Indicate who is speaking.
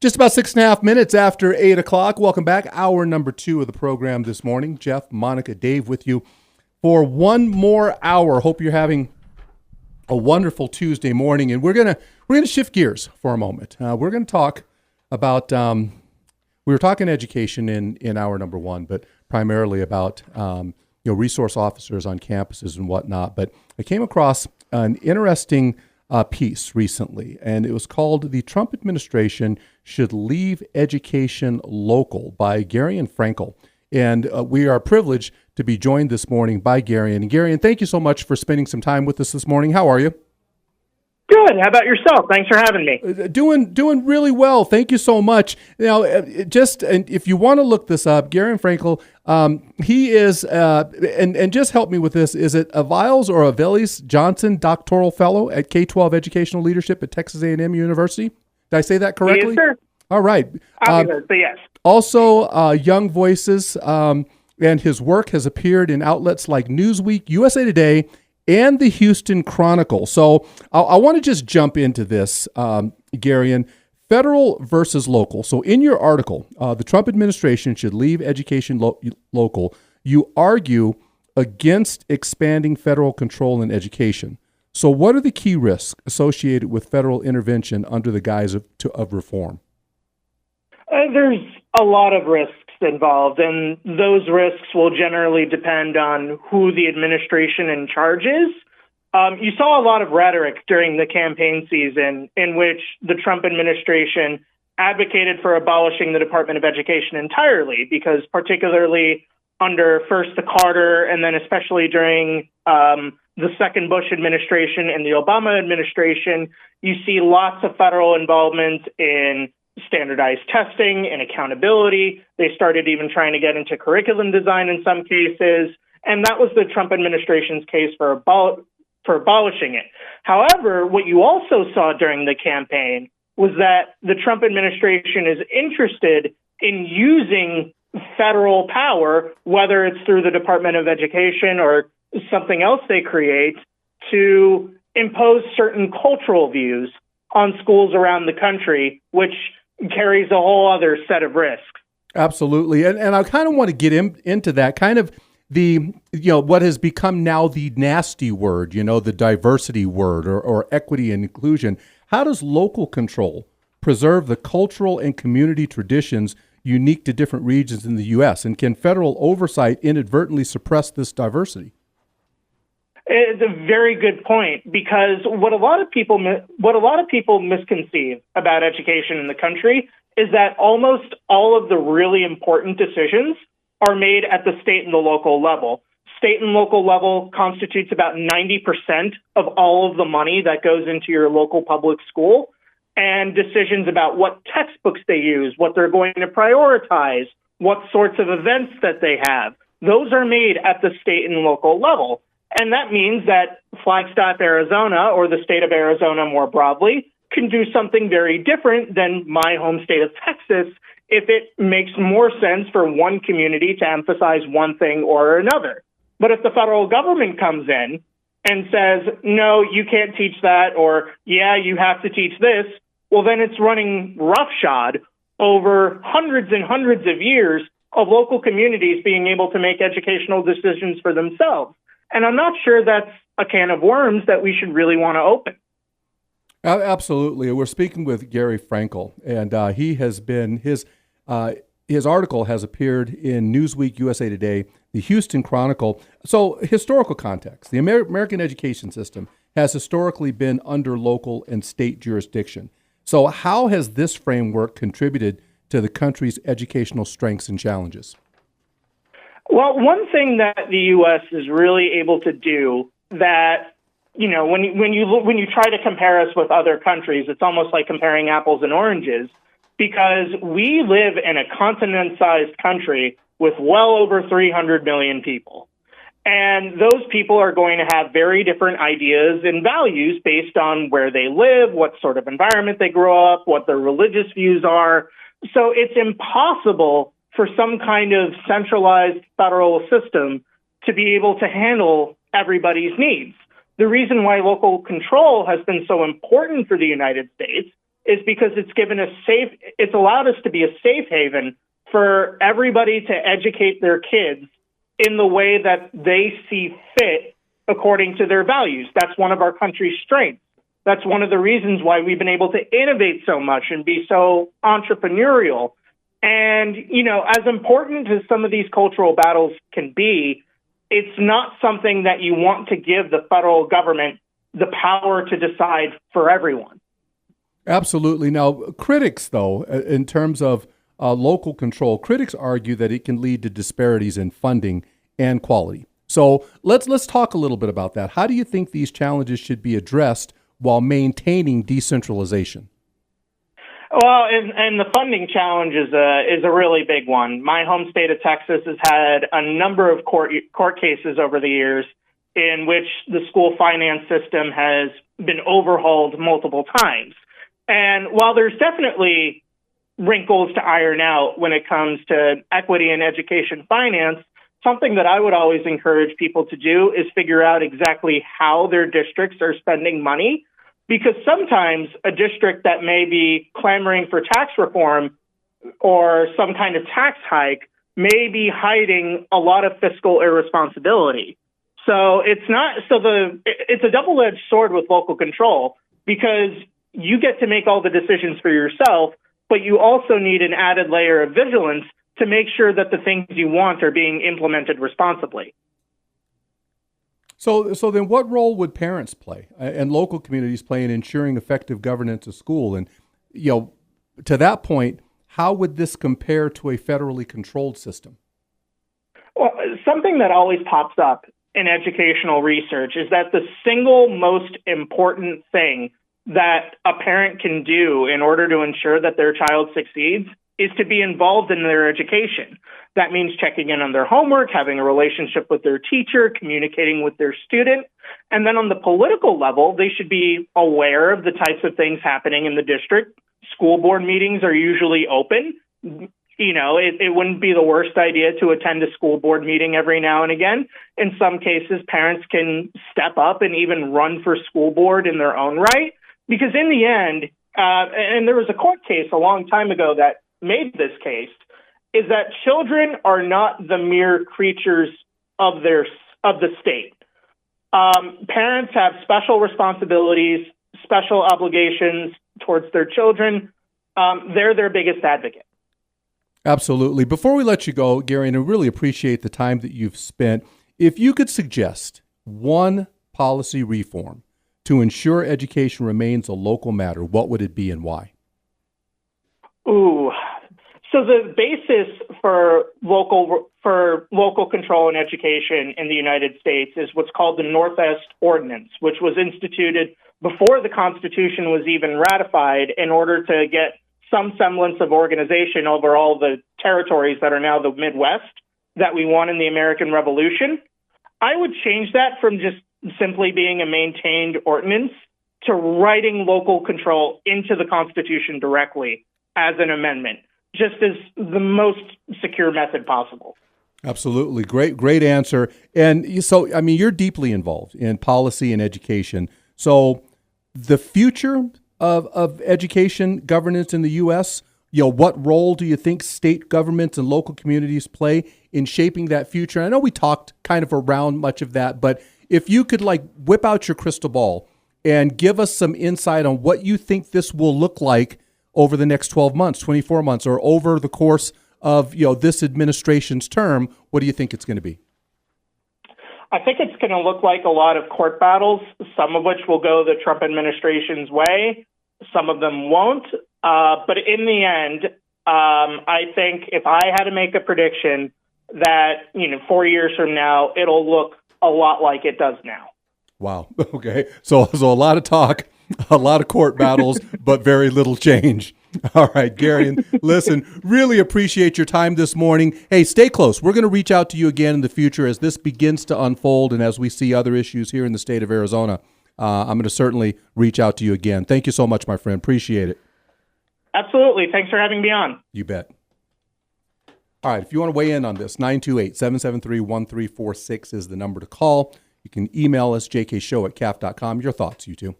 Speaker 1: Just about 6.5 minutes after 8 o'clock. Welcome back. Hour number 2 of the program this morning. Jeff, Monica, Dave with you for one more hour. Hope you're having a wonderful Tuesday morning. And we're gonna shift gears for a moment. We're gonna talk about we were talking education in hour number 1, but primarily about resource officers on campuses and whatnot. But I came across an interesting piece recently, and it was called "The Trump Administration Should Leave Education Local" by Garion Frankel. And we are privileged to be joined this morning by Garion. And Garion, thank you so much for spending some time with us this morning. How are you?
Speaker 2: Good. How about yourself? Thanks for having me.
Speaker 1: Doing really well. Thank you so much. Now, and if you want to look this up, Garion Frankel, he is, and just help me with this, is it a Viles or a Velis Johnson Doctoral Fellow at K-12 Educational Leadership at Texas A&M University? Did I say that correctly?
Speaker 2: Yes, sir.
Speaker 1: All right.
Speaker 2: Yes.
Speaker 1: Also, Young Voices, and his work has appeared in outlets like Newsweek, USA Today, and the Houston Chronicle. So I want to just jump into this, Garion, federal versus local. So in your article, the Trump administration should leave education local. You argue against expanding federal control in education. So what are the key risks associated with federal intervention under the guise of reform?
Speaker 2: There's a lot of risks involved, and those risks will generally depend on who the administration in charge is. You saw a lot of rhetoric during the campaign season in which the Trump administration advocated for abolishing the Department of Education entirely, because particularly under first the Carter and then especially during the second Bush administration and the Obama administration, you see lots of federal involvement in standardized testing and accountability. They started even trying to get into curriculum design in some cases, and that was the Trump administration's case for abolishing it. However, what you also saw during the campaign was that the Trump administration is interested in using federal power, whether it's through the Department of Education or something else they create, to impose certain cultural views on schools around the country, which carries a whole other set of risks.
Speaker 1: Absolutely. And I kind of want to get into that, kind of the, what has become now the nasty word, the diversity word or equity and inclusion. How does local control preserve the cultural and community traditions unique to different regions in the U.S.? And can federal oversight inadvertently suppress this diversity?
Speaker 2: It's a very good point, because what a lot of people misconceive about education in the country is that almost all of the really important decisions are made at the state and the local level. State and local level constitutes about 90% of all of the money that goes into your local public school, and decisions about what textbooks they use, what they're going to prioritize, what sorts of events that they have, those are made at the state and local level. And that means that Flagstaff, Arizona, or the state of Arizona more broadly, can do something very different than my home state of Texas if it makes more sense for one community to emphasize one thing or another. But if the federal government comes in and says, no, you can't teach that, or yeah, you have to teach this, well, then it's running roughshod over hundreds and hundreds of years of local communities being able to make educational decisions for themselves. And I'm not sure that's a can of worms that we should really want to open.
Speaker 1: Absolutely. We're speaking with Gary Frankel, and he has been, his article has appeared in Newsweek, USA Today, the Houston Chronicle. So historical context, the American education system has historically been under local and state jurisdiction. So how has this framework contributed to the country's educational strengths and challenges?
Speaker 2: Well, one thing that the U.S. is really able to do that, when you try to compare us with other countries, it's almost like comparing apples and oranges, because we live in a continent-sized country with well over 300 million people. And those people are going to have very different ideas and values based on where they live, what sort of environment they grow up, what their religious views are. So it's impossible for some kind of centralized federal system to be able to handle everybody's needs. The reason why local control has been so important for the United States is because it's allowed us to be a safe haven for everybody to educate their kids in the way that they see fit according to their values. That's one of our country's strengths. That's one of the reasons why we've been able to innovate so much and be so entrepreneurial. And, as important as some of these cultural battles can be, it's not something that you want to give the federal government the power to decide for everyone.
Speaker 1: Absolutely. Now, critics, though, in terms of local control, critics argue that it can lead to disparities in funding and quality. So let's talk a little bit about that. How do you think these challenges should be addressed while maintaining decentralization?
Speaker 2: Well, and the funding challenge is a really big one. My home state of Texas has had a number of court cases over the years in which the school finance system has been overhauled multiple times. And while there's definitely wrinkles to iron out when it comes to equity in education finance, something that I would always encourage people to do is figure out exactly how their districts are spending money. Because sometimes a district that may be clamoring for tax reform or some kind of tax hike may be hiding a lot of fiscal irresponsibility. So it's a double-edged sword with local control, because you get to make all the decisions for yourself, but you also need an added layer of vigilance to make sure that the things you want are being implemented responsibly.
Speaker 1: So then what role would parents play and local communities play in ensuring effective governance of school? And, to that point, how would this compare to a federally controlled system?
Speaker 2: Well, something that always pops up in educational research is that the single most important thing that a parent can do in order to ensure that their child succeeds is to be involved in their education. That means checking in on their homework, having a relationship with their teacher, communicating with their student. And then on the political level, they should be aware of the types of things happening in the district. School board meetings are usually open. It wouldn't be the worst idea to attend a school board meeting every now and again. In some cases, parents can step up and even run for school board in their own right. Because in the end, and there was a court case a long time ago that made this case, is that children are not the mere creatures of the state. Parents have special responsibilities, special obligations towards their children. They're their biggest advocate.
Speaker 1: Absolutely. Before we let you go, Garion, I really appreciate the time that you've spent. If you could suggest one policy reform to ensure education remains a local matter, what would it be and why?
Speaker 2: Ooh. So the basis for local control in education in the United States is what's called the Northwest Ordinance, which was instituted before the Constitution was even ratified in order to get some semblance of organization over all the territories that are now the Midwest that we won in the American Revolution. I would change that from just simply being a maintained ordinance to writing local control into the Constitution directly as an amendment, just as the most secure method possible.
Speaker 1: Absolutely. Great answer. And so, you're deeply involved in policy and education. So the future of education governance in the U.S., what role do you think state governments and local communities play in shaping that future? I know we talked kind of around much of that, but if you could whip out your crystal ball and give us some insight on what you think this will look like over the next 12 months, 24 months, or over the course of this administration's term, what do you think it's going to be?
Speaker 2: I think it's going to look like a lot of court battles, some of which will go the Trump administration's way, some of them won't. But in the end, I think if I had to make a prediction that 4 years from now, it'll look a lot like it does now.
Speaker 1: Wow. Okay. So a lot of talk, a lot of court battles, but very little change. All right, Garion, listen, really appreciate your time this morning. Hey, stay close. We're going to reach out to you again in the future as this begins to unfold and as we see other issues here in the state of Arizona. I'm going to certainly reach out to you again. Thank you so much, my friend. Appreciate it.
Speaker 2: Absolutely. Thanks for having me on.
Speaker 1: You bet. All right, if you want to weigh in on this, 928-773-1346 is the number to call. You can email us, jkshow@kaff.com. Your thoughts, you two.